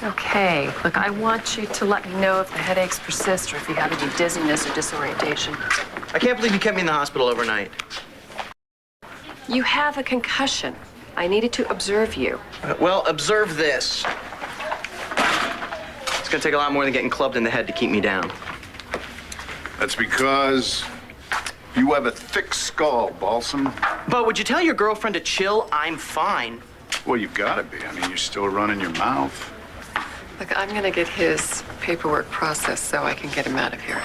Okay, look, I want you to let me know if the headaches persist or if you have any dizziness or disorientation. I can't believe you kept me in the hospital overnight. You have a concussion. I needed to observe you. Well, observe this. It's gonna take a lot more than getting clubbed in the head to keep me down. That's because you have a thick skull, Balsam. But would you tell your girlfriend to chill? I'm fine. Well, you've got to be. I mean, you're still running your mouth. Look, I'm gonna get his paperwork processed so I can get him out of here.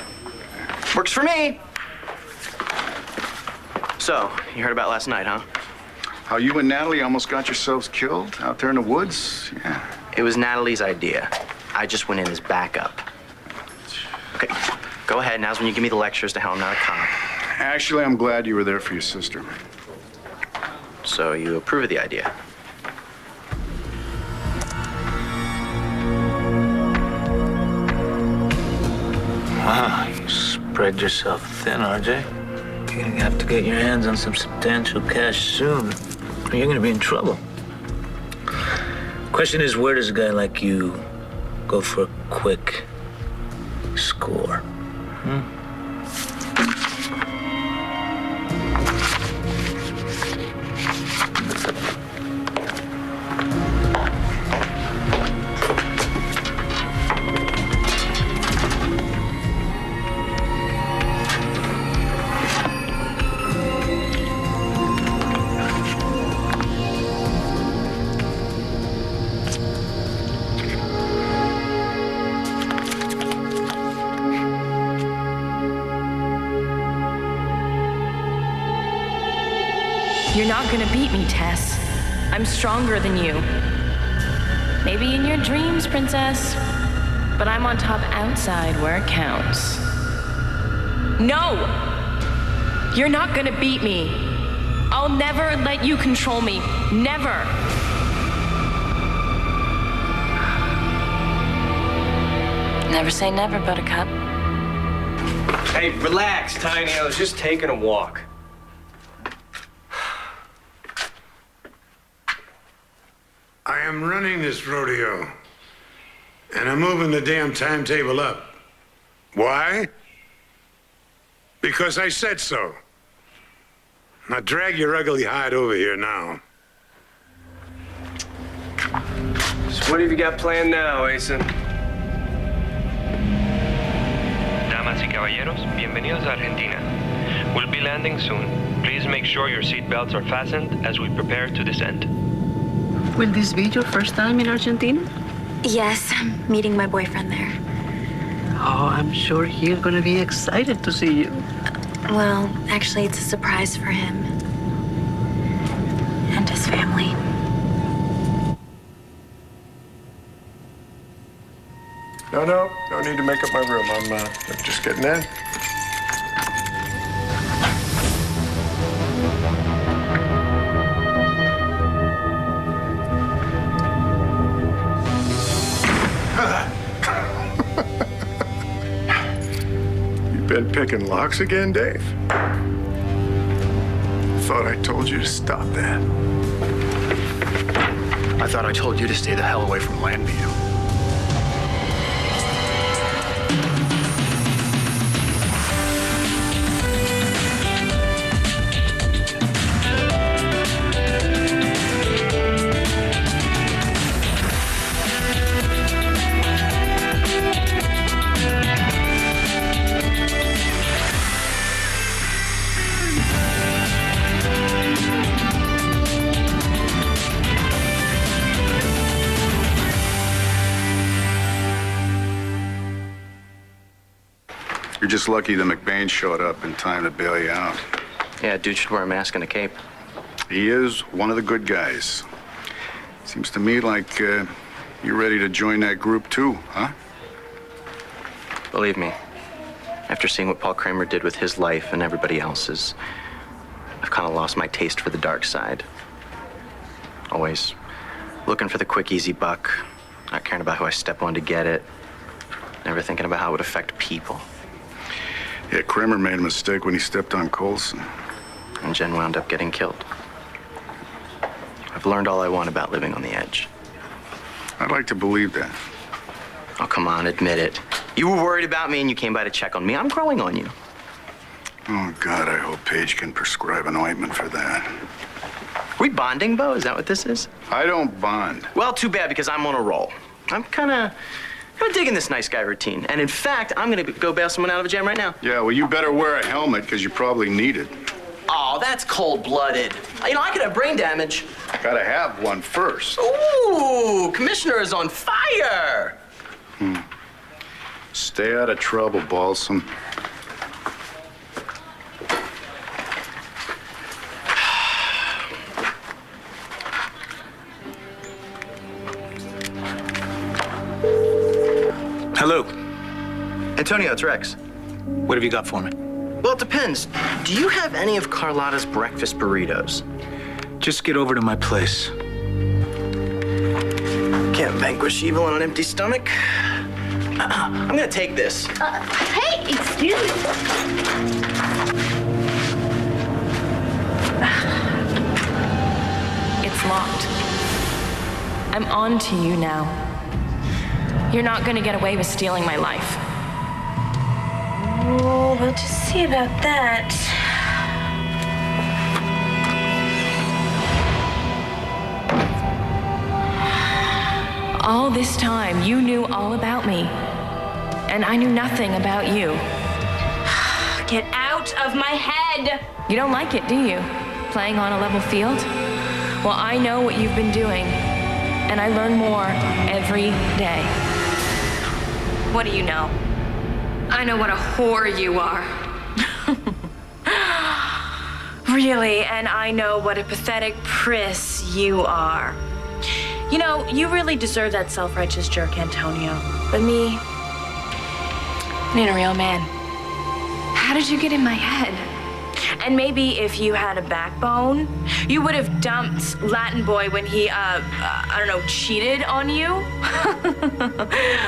Works for me. So, you heard about last night, huh? How you and Natalie almost got yourselves killed out there in the woods? Yeah. It was Natalie's idea. I just went in as backup. Okay, go ahead. Now's when you give me the lectures to how I'm not a cop. Actually, I'm glad you were there for your sister. So you approve of the idea? Wow, you spread yourself thin, RJ. You're gonna have to get your hands on some substantial cash soon, or you're gonna be in trouble. Question is, where does a guy like you go for a quick score? You're not gonna beat me, Tess. I'm stronger than you. Maybe in your dreams, princess. But I'm on top outside where it counts. No! You're not gonna beat me. I'll never let you control me. Never! Never say never, Buttercup. Hey, relax, Tiny. I was just taking a walk. I am running this rodeo, and I'm moving the damn timetable up. Why? Because I said so. Now drag your ugly hide over here now. So what have you got planned now, Asen? Damas y caballeros, bienvenidos a Argentina. We'll be landing soon. Please make sure your seatbelts are fastened as we prepare to descend. Will this be your first time in Argentina? Yes, I'm meeting my boyfriend there. Oh, I'm sure he's gonna be excited to see you. Well, actually, it's a surprise for him. And his family. No need to make up my room. I'm just getting in. Been picking locks again, Dave? Thought I told you to stop that. I thought I told you to stay the hell away from Landview. You're just lucky the McBain showed up in time to bail you out. Yeah, dude should wear a mask and a cape. He is one of the good guys. Seems to me like you're ready to join that group too, huh? Believe me, after seeing what Paul Kramer did with his life and everybody else's, I've kind of lost my taste for the dark side. Always looking for the quick, easy buck, not caring about who I step on to get it, never thinking about how it would affect people. Yeah, Kramer made a mistake when he stepped on Colson. And Jen wound up getting killed. I've learned all I want about living on the edge. I'd like to believe that. Oh, come on, admit it. You were worried about me and you came by to check on me. I'm growing on you. Oh, God, I hope Paige can prescribe an ointment for that. We bonding, Bo? Is that what this is? I don't bond. Well, too bad, because I'm on a roll. I'm kind of digging this nice guy routine. And in fact, I'm going to go bail someone out of a jam right now. Yeah, well, you better wear a helmet, because you probably need it. Oh, that's cold-blooded. You know, I could have brain damage. Gotta have one first. Ooh, Commissioner is on fire. Stay out of trouble, Balsam. Hello. Antonio, it's Rex. What have you got for me? Well, it depends. Do you have any of Carlotta's breakfast burritos? Just get over to my place. Can't vanquish evil on an empty stomach. I'm gonna take this. Hey, excuse me. It's locked. I'm on to you now. You're not gonna get away with stealing my life. Oh, we'll just see about that. All this time, you knew all about me. And I knew nothing about you. Get out of my head! You don't like it, do you? Playing on a level field? Well, I know what you've been doing. And I learn more every day. What do you know? I know what a whore you are. Really, and I know what a pathetic priss you are. You know, you really deserve that self-righteous jerk, Antonio. But me, I need a real man. How did you get in my head? And maybe if you had a backbone, you would have dumped Latin boy when he, I don't know, cheated on you.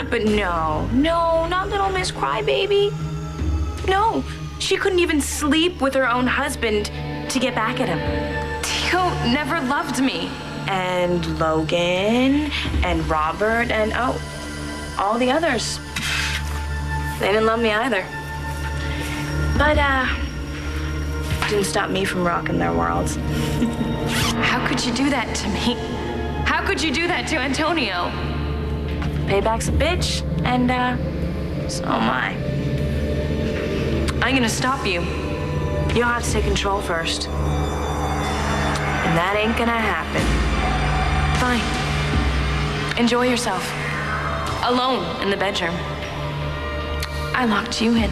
But no, not little Miss Crybaby. No, she couldn't even sleep with her own husband to get back at him. Theo never loved me. And Logan, and Robert, and all the others. They didn't love me either. But, didn't stop me from rocking their worlds. How could you do that to me? How could you do that to Antonio? Payback's a bitch, and, so am I. I'm gonna stop you. You'll have to take control first. And that ain't gonna happen. Fine. Enjoy yourself. Alone in the bedroom. I locked you in.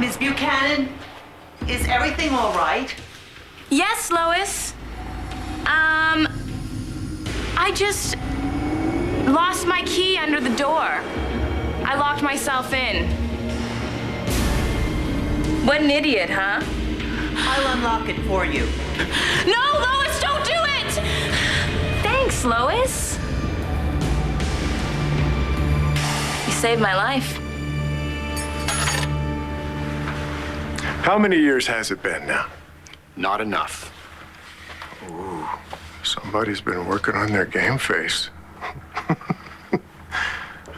Miss Buchanan, is everything all right? Yes, Lois. I just lost my key under the door. I locked myself in. What an idiot, huh? I'll unlock it for you. No, Lois, don't do it! Thanks, Lois. You saved my life. How many years has it been now? Not enough. Ooh, somebody's been working on their game face.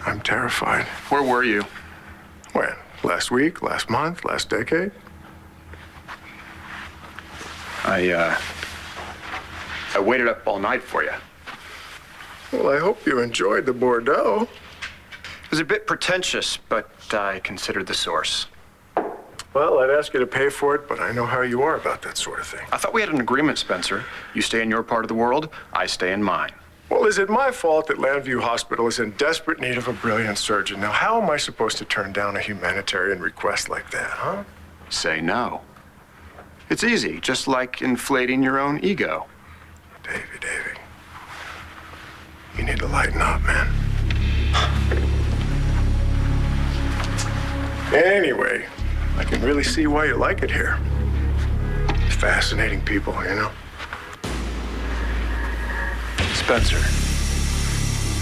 I'm terrified. Where were you? When? Last week, last month, last decade? I waited up all night for you. Well, I hope you enjoyed the Bordeaux. It was a bit pretentious, but I considered the source. Well, I'd ask you to pay for it, but I know how you are about that sort of thing. I thought we had an agreement, Spencer. You stay in your part of the world, I stay in mine. Well, is it my fault that Landview Hospital is in desperate need of a brilliant surgeon? Now, how am I supposed to turn down a humanitarian request like that, huh? Say no. It's easy, just like inflating your own ego. Davy, you need to lighten up, man. Anyway, I can really see why you like it here. Fascinating people, you know? Spencer,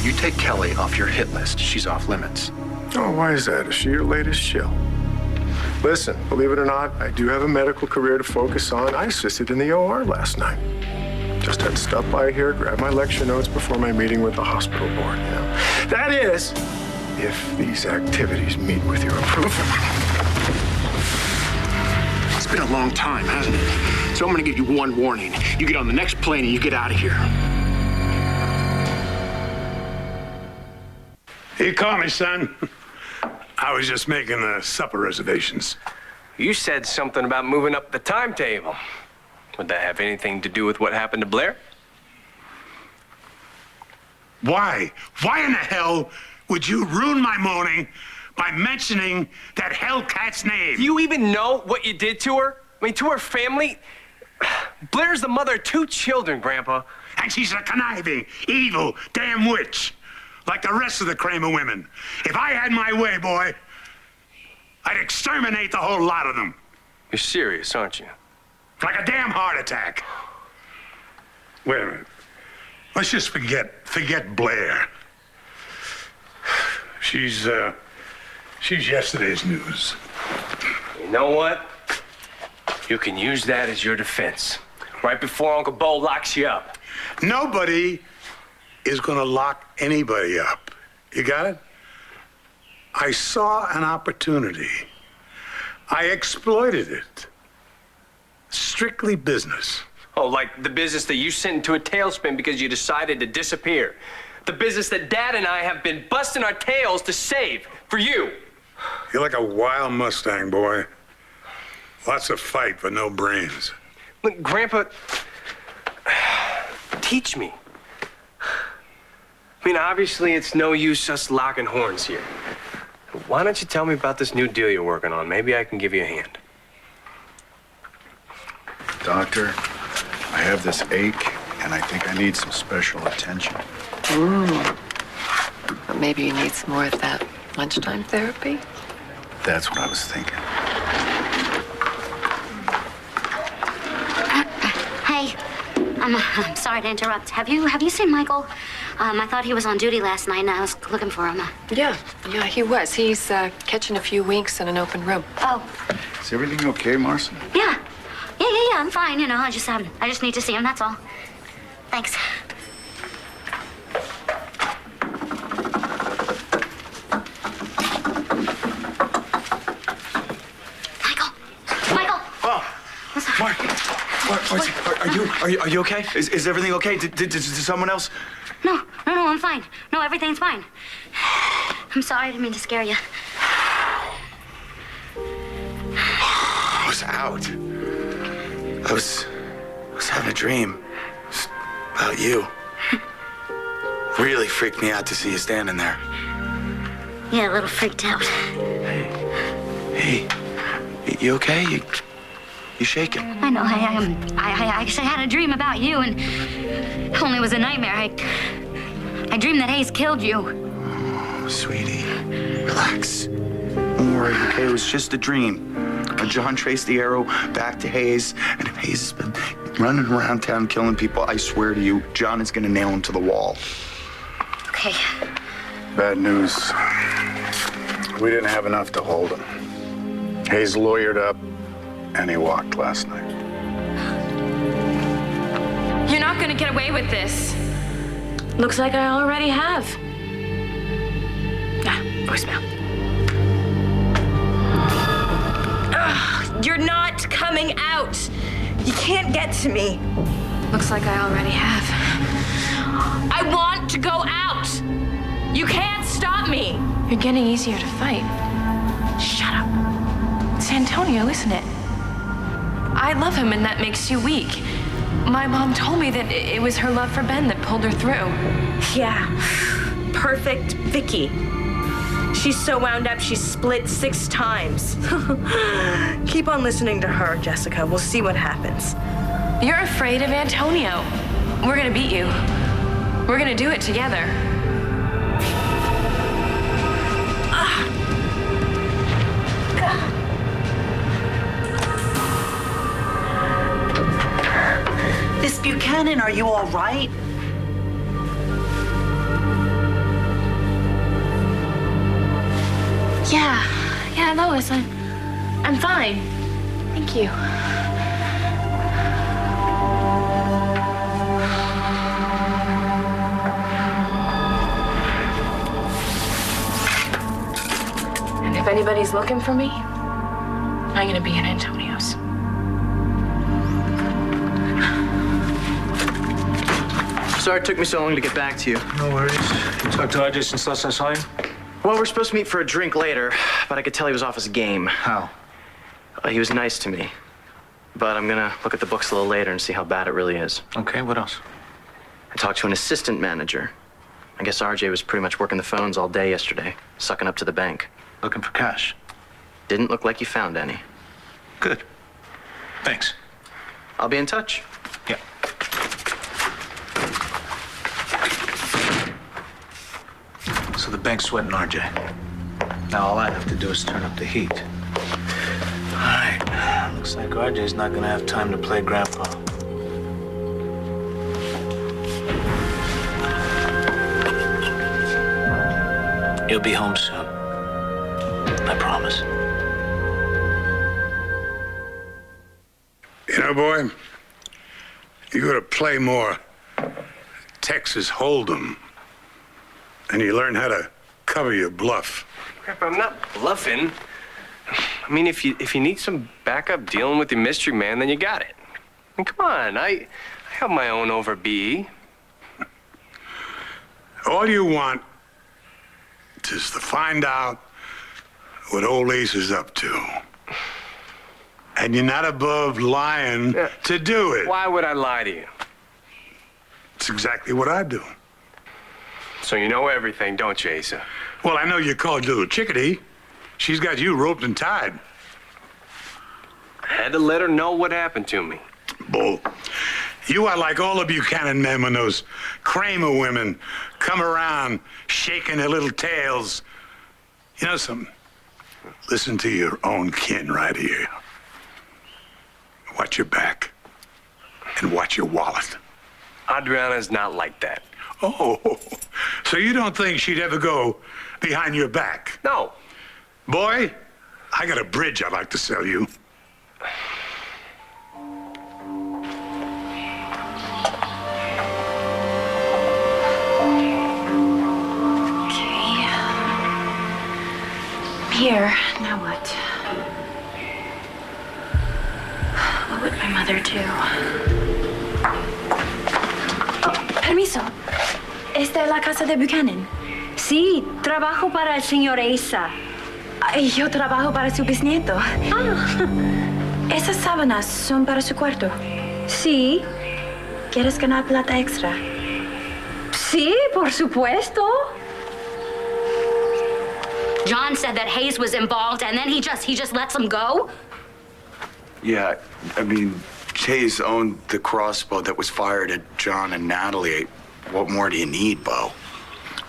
you take Kelly off your hit list. She's off limits. Oh, why is that? Is she your latest shill? Listen, believe it or not, I do have a medical career to focus on. I assisted in the OR last night. just had to stop by here, grab my lecture notes before my meeting with the hospital board. That is, if these activities meet with your approval. It's been a long time, hasn't it? So I'm gonna give you one warning. You get on the next plane and you get out of here. You call me, son. I was just making the supper reservations. You said something about moving up the timetable. Would that have anything to do with what happened to Blair? Why? Why in the hell would you ruin my morning by mentioning that Hellcat's name? Do you even know what you did to her? I mean, to her family? Blair's the mother of 2 children, Grandpa. And she's a conniving, evil, damn witch. Like the rest of the Kramer women. If I had my way, boy, I'd exterminate the whole lot of them. You're serious, aren't you? Like a damn heart attack. Wait a minute. Let's just forget Blair. She's yesterday's news. You know what? You can use that as your defense. Right before Uncle Bo locks you up. Nobody is gonna lock anybody up. You got it? I saw an opportunity. I exploited it. Strictly business. Oh, like the business that you sent into a tailspin because you decided to disappear. The business that Dad and I have been busting our tails to save for you. You're like a wild Mustang, boy. Lots of fight, but no brains. Look, Grandpa, teach me. I mean, obviously, it's no use us locking horns here. Why don't you tell me about this new deal you're working on? Maybe I can give you a hand. Doctor, I have this ache, and I think I need some special attention. But maybe you need some more of that lunchtime therapy? That's what I was thinking. Hey, I'm sorry to interrupt. Have you seen Michael? I thought he was on duty last night, and I was looking for him. Yeah, he was. He's catching a few winks in an open room. Oh. Is everything okay, Marcy? Yeah, I'm fine. You know, I just need to see him. That's all. Thanks. Michael. Oh, Mark. Are you okay? Is everything okay? Did someone else? No, I'm fine. No, everything's fine. I'm sorry, I didn't mean to scare you. I was out. I was having a dream about you. Really freaked me out to see you standing there. Yeah, a little freaked out. Hey, you okay? You shaking? I know, I actually had a dream about you, and it only was a nightmare. I dreamed that Hayes killed you. Oh, sweetie, relax. Don't worry, okay? It was just a dream. John traced the arrow back to Hayes, and if Hayes has been running around town killing people, I swear to you, John is gonna nail him to the wall. Okay. Bad news. We didn't have enough to hold him. Hayes lawyered up, and he walked last night. You're not gonna get away with this. Looks like I already have. Voicemail. Ugh, you're not coming out. You can't get to me. Looks like I already have. I want to go out. You can't stop me. You're getting easier to fight. Shut up. It's Antonio, isn't it? I love him, and that makes you weak. My mom told me that it was her love for Ben that pulled her through. Yeah. Perfect Vicky. She's so wound up, she's split 6 times. Keep on listening to her, Jessica. We'll see what happens. You're afraid of Antonio. We're gonna beat you. We're gonna do it together. Miss Buchanan, are you all right? Yeah, Lois, I'm fine. Thank you. If anybody's looking for me, I'm gonna be in Antonio's. Sorry it took me so long to get back to you. No worries. You talked to RJ since last I saw you? Well, we're supposed to meet for a drink later, but I could tell he was off his game. How? He was nice to me. But I'm gonna look at the books a little later and see how bad it really is. Okay, what else? I talked to an assistant manager. I guess RJ was pretty much working the phones all day yesterday, sucking up to the bank. Looking for cash? Didn't look like you found any. Good. Thanks. I'll be in touch. Yeah. So the bank's sweating RJ. Now all I have to do is turn up the heat. All right. Looks like RJ's not gonna have time to play grandpa. You'll be home soon. I promise. You know, boy, you gotta play more Texas Hold'em, and you learn how to cover your bluff. Grandpa, I'm not bluffing. I mean, if you need some backup dealing with the mystery man, then you got it. I mean, come on, I have my own over BE. All you want is to find out what old Ace is up to. And you're not above lying to do it. Why would I lie to you? It's exactly what I do. So you know everything, don't you, Asa? Well, I know you called Little Chickadee. She's got you roped and tied. I had to let her know what happened to me. Bull. You are like all the Buchanan men when those Kramer women come around shaking their little tails. You know something? Listen to your own kin right here. Watch your back and watch your wallet. Adriana's not like that. Oh, so you don't think she'd ever go behind your back? No. Boy, I got a bridge I'd like to sell you. Here, now what? What would my mother do? Oh, permiso. ¿Esta es la casa de Buchanan? Sí, trabajo para el señor Asa. Yo trabajo para su bisnieto. Ah. Esas sábanas son para su cuarto. Sí. ¿Quieres ganar plata extra? Sí, por supuesto. John said that Hayes was involved, and then he just lets him go? Yeah, I mean, Hayes owned the crossbow that was fired at John and Natalie. What more do you need, Bo?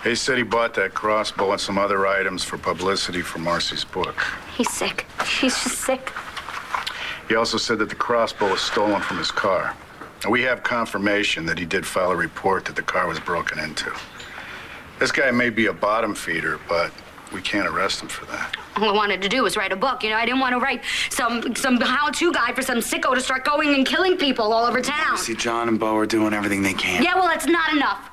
Hayes said he bought that crossbow and some other items for publicity for Marcy's book. He's sick. He's just sick. He also said that the crossbow was stolen from his car. And we have confirmation that he did file a report that the car was broken into. This guy may be a bottom feeder, but we can't arrest him for that. All I wanted to do was write a book. You know, I didn't want to write some how-to guide for some sicko to start going and killing people all over town. See, John and Bo are doing everything they can. Yeah, well, it's not enough.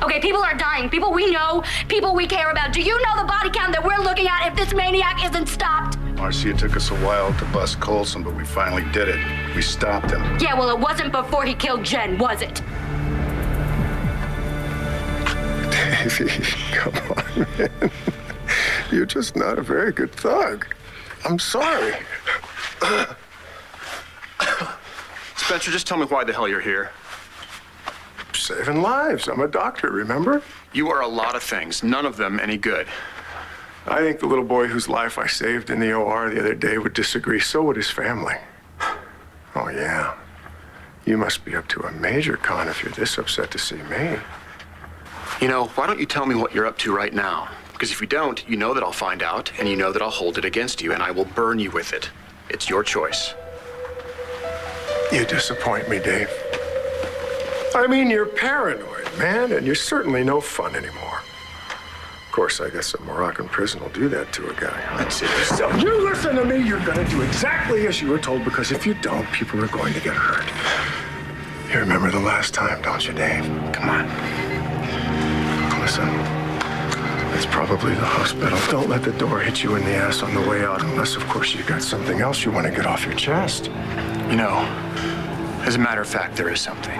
Okay, people are dying. People we know, people we care about. Do you know the body count that we're looking at if this maniac isn't stopped? Marcy, it took us a while to bust Colson, but we finally did it. We stopped him. Yeah, well, it wasn't before he killed Jen, was it? Davey, come on, man. You're just not a very good thug. I'm sorry. Spencer, just tell me why the hell you're here. Saving lives. I'm a doctor, remember? You are a lot of things, none of them any good. I think the little boy whose life I saved in the OR the other day would disagree. So would his family. Oh, yeah. You must be up to a major con if you're this upset to see me. You know, why don't you tell me what you're up to right now? Because if you don't, you know that I'll find out, and you know that I'll hold it against you, and I will burn you with it. It's your choice. You disappoint me, Dave. I mean, you're paranoid, man, and you're certainly no fun anymore. Of course, I guess a Moroccan prison will do that to a guy. That's it. So you listen to me, you're gonna do exactly as you were told, because if you don't, people are going to get hurt. You remember the last time, don't you, Dave? Come on. Listen, it's probably Probably the hospital. Don't let the door hit you in the ass on the way out, unless, of course, you got something else you want to get off your chest. You know, as a matter of fact, there is something.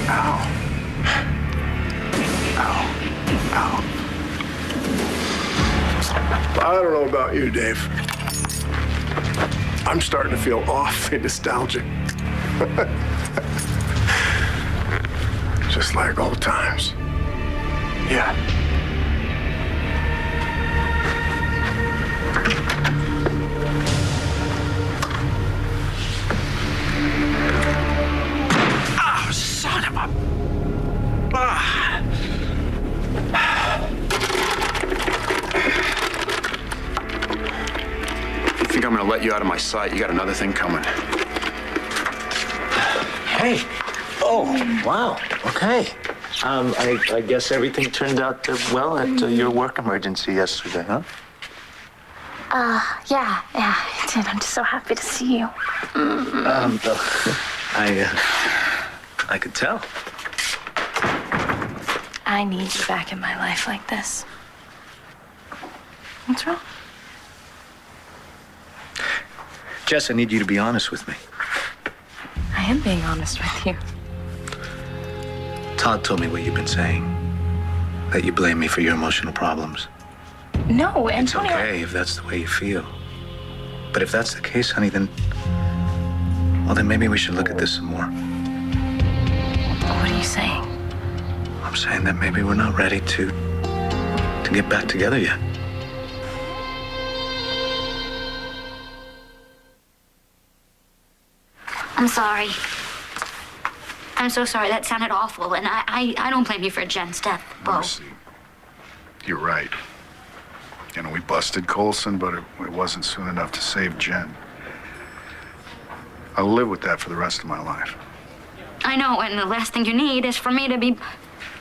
Ow. Ow. Ow. I don't know about you, Dave. I'm starting to feel awfully nostalgic. Just like old times. Yeah. Oh, son of a... Ah. You think I'm gonna let you out of my sight? You got another thing coming. Hey. Oh, wow. Okay. I guess everything turned out well at your work emergency yesterday, huh? Yeah, it did. I'm just so happy to see you. I could tell. I need you back in my life like this. What's wrong? Jess, I need you to be honest with me. I am being honest with you. Todd told me what you've been saying. That you blame me for your emotional problems. No, It's Antonio. okay if that's the way you feel. But if that's the case, honey, then maybe we should look at this some more. What are you saying? I'm saying that maybe we're not ready to get back together yet. I'm sorry. I'm so sorry. That sounded awful, and I don't blame you for Jen's death, Bo. Mercy. You're right. You know, we busted Colson, but it wasn't soon enough to save Jen. I'll live with that for the rest of my life. I know, and the last thing you need is for me to be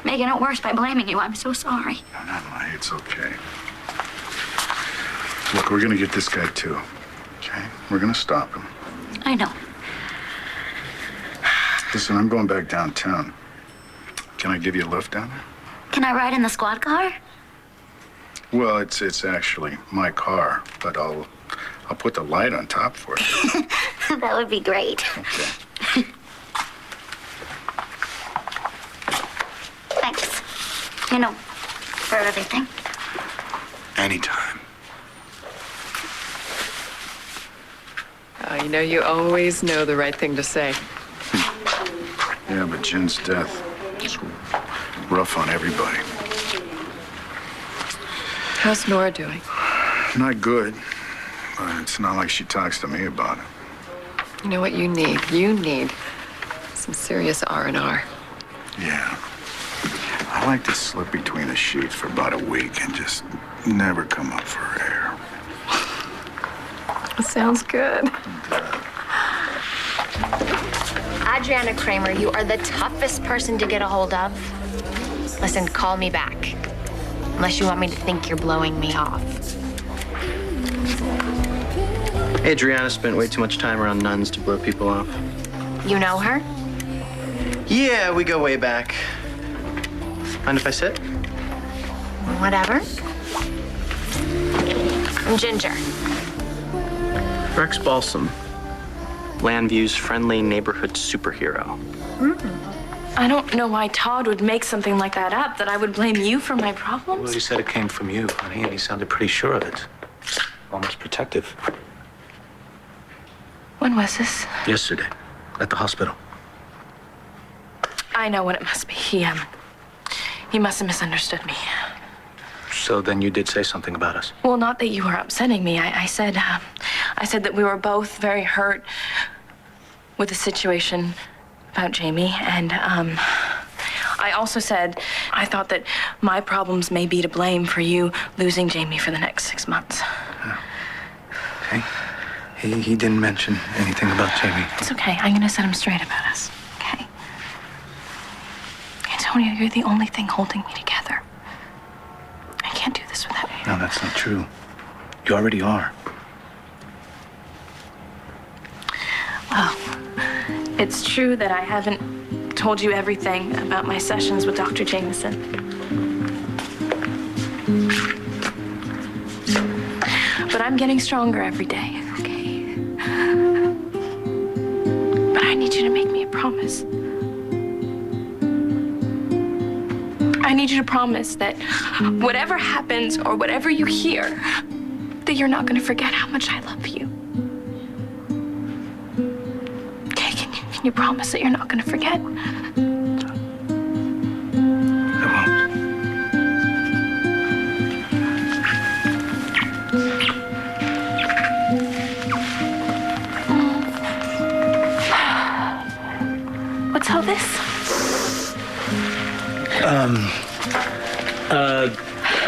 making it worse by blaming you. I'm so sorry. No, it's okay. Look, we're gonna get this guy too. Okay? We're gonna stop him. I know. Listen, I'm going back downtown. Can I give you a lift down there? Can I ride in the squad car? Well, it's actually my car, but I'll put the light on top for you. That would be great. Okay. Thanks. You know, for everything. Anytime. Oh, you always know the right thing to say. Yeah, but Jen's death is rough on everybody. How's Nora doing? Not good, but it's not like she talks to me about it. You know what you need? You need some serious R&R. Yeah. I like to slip between the sheets for about a week and just never come up for air. Sounds good. Adriana Kramer, you are the toughest person to get a hold of. Listen, call me back. Unless you want me to think you're blowing me off. Adriana spent way too much time around nuns to blow people off. You know her? Yeah, we go way back. Mind if I sit? Whatever. I'm Ginger. Rex Balsam. Landview's friendly neighborhood superhero. I don't know why Todd would make something like that up, that I would blame you for my problems. Well, he said it came from you, honey, and he sounded pretty sure of it. Almost protective. When was this? Yesterday, at the hospital. I know what it must be. He must have misunderstood me. So then you did say something about us. Well, not that you were upsetting me. I said that we were both very hurt with the situation about Jamie, and I also said I thought that my problems may be to blame for you losing Jamie for the next 6 months. Okay. He didn't mention anything about Jamie. It's okay. I'm gonna set him straight about us. Okay. Antonio, you're the only thing holding me together. I can't do this without you. No, that's not true. You already are. Well, it's true that I haven't told you everything about my sessions with Dr. Jameson. But I'm getting stronger every day, okay? But I need you to make me a promise. I need you to promise that whatever happens or whatever you hear, that you're not going to forget how much I love you. Okay, can you promise that you're not going to forget? What's all this?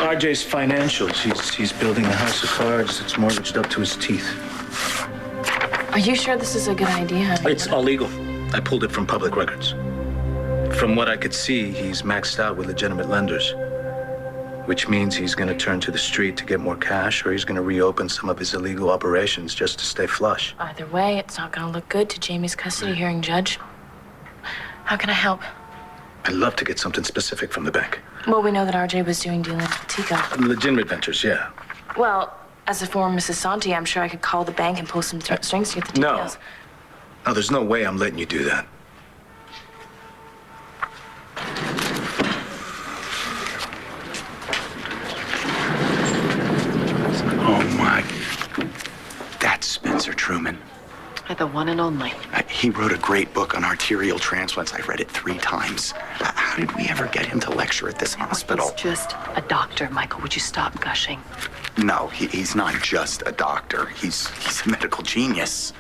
RJ's financials. He's building a house of cards that's mortgaged up to his teeth. Are you sure this is a good idea? It's all legal. I pulled it from public records. From what I could see, he's maxed out with legitimate lenders, which means he's going to turn to the street to get more cash, or he's going to reopen some of his illegal operations just to stay flush. Either way, it's not going to look good to Jamie's custody hearing judge. How can I help? I'd love to get something specific from the bank. Well, we know that RJ was doing dealings with Tico. Legitimate ventures, yeah. Well, as a former Mrs. Santi, I'm sure I could call the bank and pull some strings to get the details. No, there's no way I'm letting you do that. Oh, my. That's Spencer Truman. The one and only. He wrote a great book on arterial transplants. I read it 3 times. How did we ever get him to lecture at this hospital? He's just a doctor, Michael. Would you stop gushing? No, he's not just a doctor. He's a medical genius.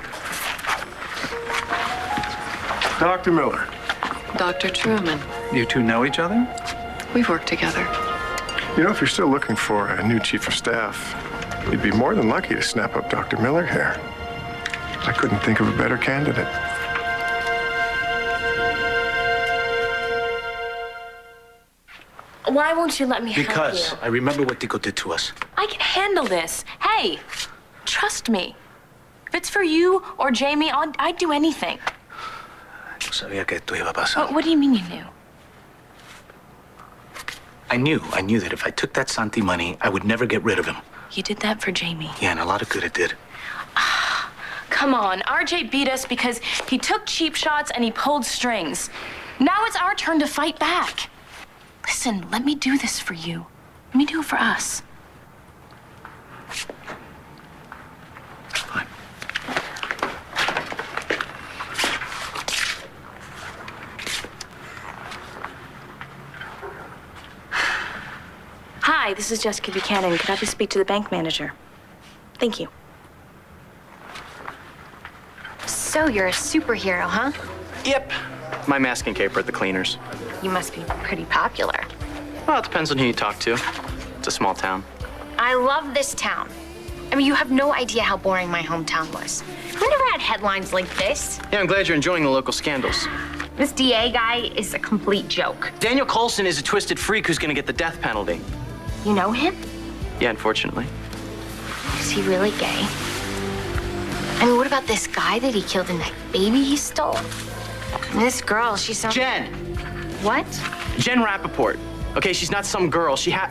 Dr. Miller. Dr. Truman. You two know each other? We've worked together. You know, if you're still looking for a new chief of staff, you'd be more than lucky to snap up Dr. Miller here. I couldn't think of a better candidate. Why won't you let me help you? Because I remember what Tico did to us. I can handle this. Hey, trust me. If it's for you or Jamie, I'd do anything. Sabía que esto iba a pasar. What do you mean you knew? I knew that if I took that Santi money, I would never get rid of him. You did that for Jamie. Yeah, and a lot of good it did. Come on, RJ beat us because he took cheap shots and he pulled strings. Now it's our turn to fight back. Listen, let me do this for you. Let me do it for us. Fine. Hi, this is Jessica Buchanan. Could I please speak to the bank manager? Thank you. So you're a superhero, huh? Yep. My mask and cape are at the cleaners. You must be pretty popular. Well, it depends on who you talk to. It's a small town. I love this town. I mean, you have no idea how boring my hometown was. We never had headlines like this. Yeah, I'm glad you're enjoying the local scandals. This DA guy is a complete joke. Daniel Colson is a twisted freak who's gonna get the death penalty. You know him? Yeah, unfortunately. Is he really gay? I mean, what about this guy that he killed and that baby he stole? And this girl, she's some... Jen! What? Jen Rappaport. Okay, she's not some girl. She had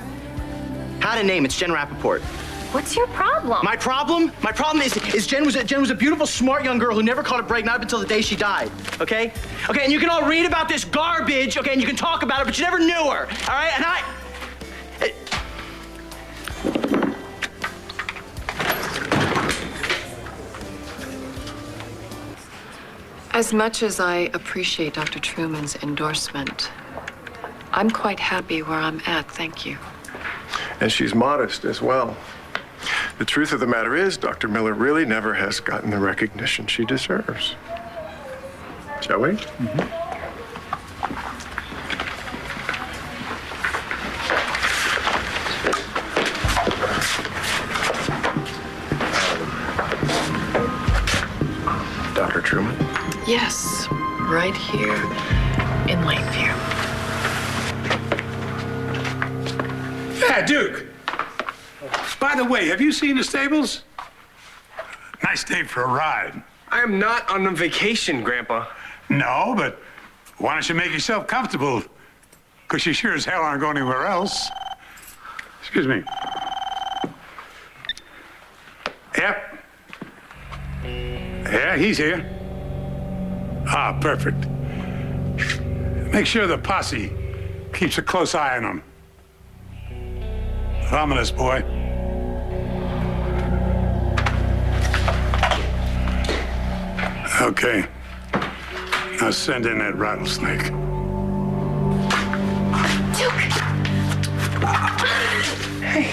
a name. It's Jen Rappaport. What's your problem? My problem? My problem is Jen was a beautiful, smart young girl who never caught a break, not up until the day she died. Okay? Okay, and you can all read about this garbage, okay, and you can talk about it, but you never knew her. All right? And As much as I appreciate Dr. Truman's endorsement, I'm quite happy where I'm at, thank you. And she's modest as well. The truth of the matter is, Dr. Miller really never has gotten the recognition she deserves. Shall we? Dr. Truman? Yes, right here in Lakeview. Yeah, Duke. By the way, have you seen the stables? Nice day for a ride. I am not on a vacation, Grandpa. No, but Why don't you make yourself comfortable? Because you sure as hell aren't going anywhere else. Excuse me. Yep. Yeah, he's here. Ah, perfect. Make sure the posse keeps a close eye on him. Ominous, boy. Okay. Now send in that rattlesnake. Hey.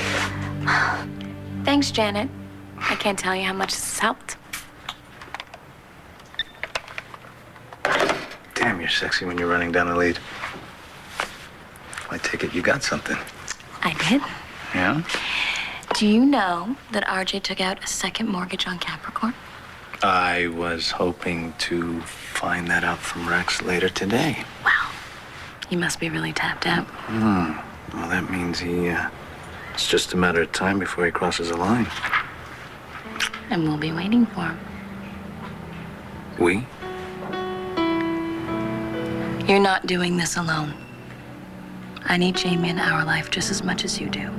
Thanks, Janet. I can't tell you how much this has helped. Damn, you're sexy when you're running down a lead. I take it you got something. I did. Yeah? Do you know that RJ took out a second mortgage on Capricorn? I was hoping to find that out from Rex later today. Wow. He must be really tapped out. Well, that means it's just a matter of time before he crosses the line. And we'll be waiting for him. We? You're not doing this alone. I need Jamie in our life just as much as you do.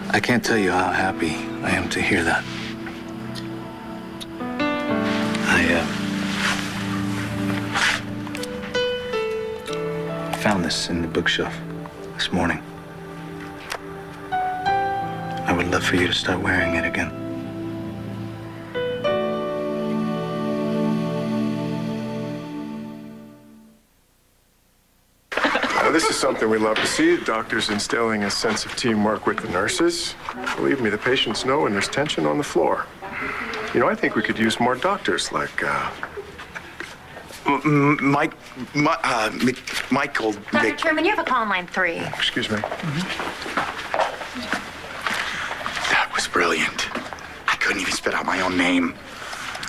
I can't tell you how happy I am to hear that. I found this in the bookshelf this morning. I would love for you to start wearing it again. This is something we love to see. Doctors instilling a sense of teamwork with the nurses. Believe me, the patients know when there's tension on the floor. You know, I think we could use more doctors like, Dr. Michael. Truman, you have a call on line 3. Excuse me. That was brilliant. I couldn't even spit out my own name.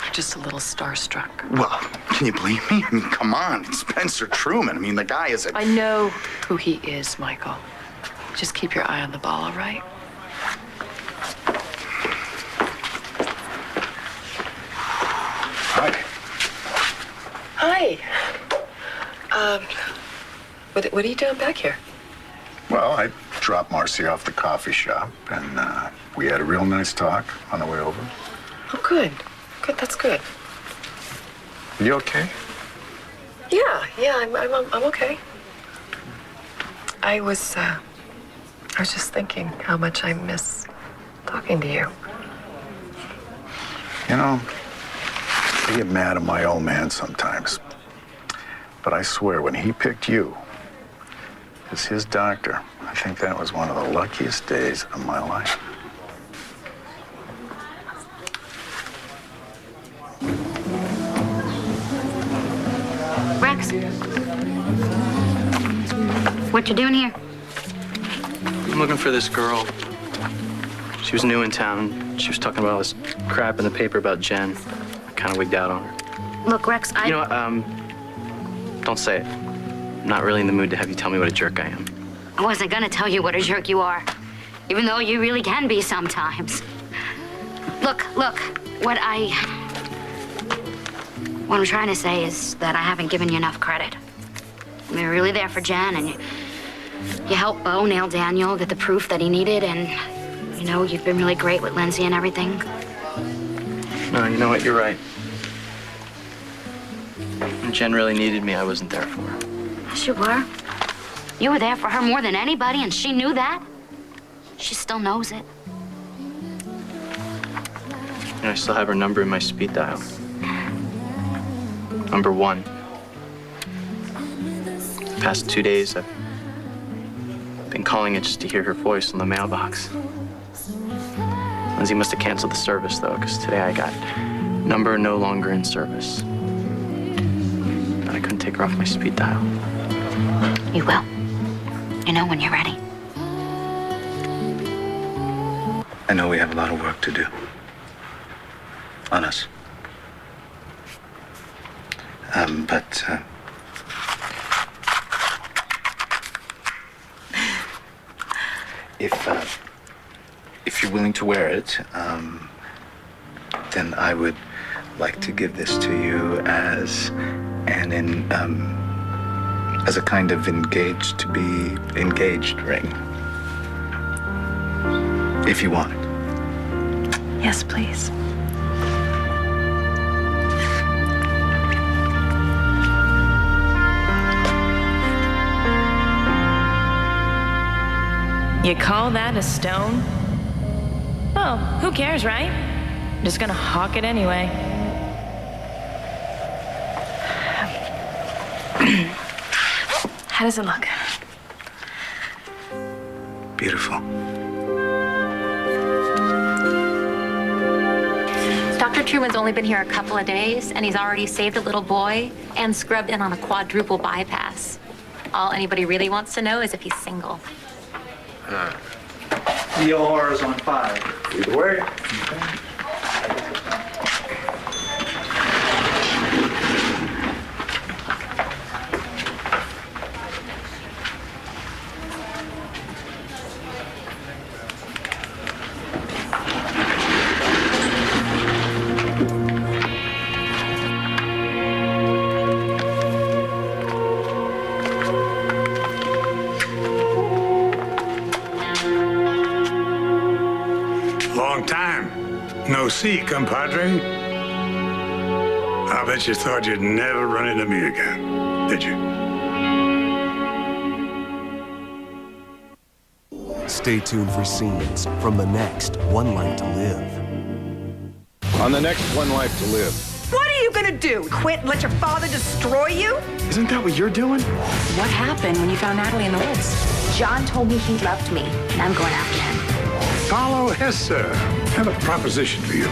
You're just a little starstruck. Well, can you believe me? I mean, come on. It's Spencer Truman. I mean, the guy is a... I know who he is, Michael. Just keep your eye on the ball, all right? Hi. Hi. What are you doing back here? Well, I dropped Marcy off the coffee shop, and we had a real nice talk on the way over. Oh, good. Good, that's good. You okay? Yeah, I'm okay. I was just thinking how much I miss talking to you. You know, I get mad at my old man sometimes. But I swear, when he picked you as his doctor, I think that was one of the luckiest days of my life. Rex? What you doing here? I'm looking for this girl. She was new in town. She was talking about all this crap in the paper about Jen. I kind of wigged out on her. Look, Rex, You know what, don't say it. I'm not really in the mood to have you tell me what a jerk I am. I wasn't gonna tell you what a jerk you are, even though you really can be sometimes. Look, what I'm trying to say is that I haven't given you enough credit. You're really there for Jen, and you helped Bo nail Daniel, get the proof that he needed, and, you know, you've been really great with Lindsay and everything. No, you know what, you're right. When Jen really needed me, I wasn't there for her. Yes, you were. You were there for her more than anybody, and she knew that. She still knows it. And I still have her number in my speed dial. Number 1. The past 2 days, I've been calling it just to hear her voice on the mailbox. Lindsay must have canceled the service, though, because today I got number no longer in service. But I couldn't take her off my speed dial. You will. You know when you're ready. I know we have a lot of work to do. On us. But if you're willing to wear it, then I would like to give this to you as and in, as a kind of engaged to be engaged ring. If you want it. Yes, please. You call that a stone? Well, who cares, right? I'm just gonna hawk it anyway. How does it look? Beautiful. Dr. Truman's only been here a couple of days, and he's already saved a little boy and scrubbed in on a quadruple bypass. All anybody really wants to know is if he's single. EOR is on 5. Lead the way. Long time. No see, compadre. I bet you thought you'd never run into me again, did you? Stay tuned for scenes from the next One Life to Live. On the next One Life to Live. What are you gonna do? Quit and let your father destroy you? Isn't that what you're doing? What happened when you found Natalie in the woods? John told me he loved me, and I'm going after him. Follow, yes, sir. I have a proposition for you.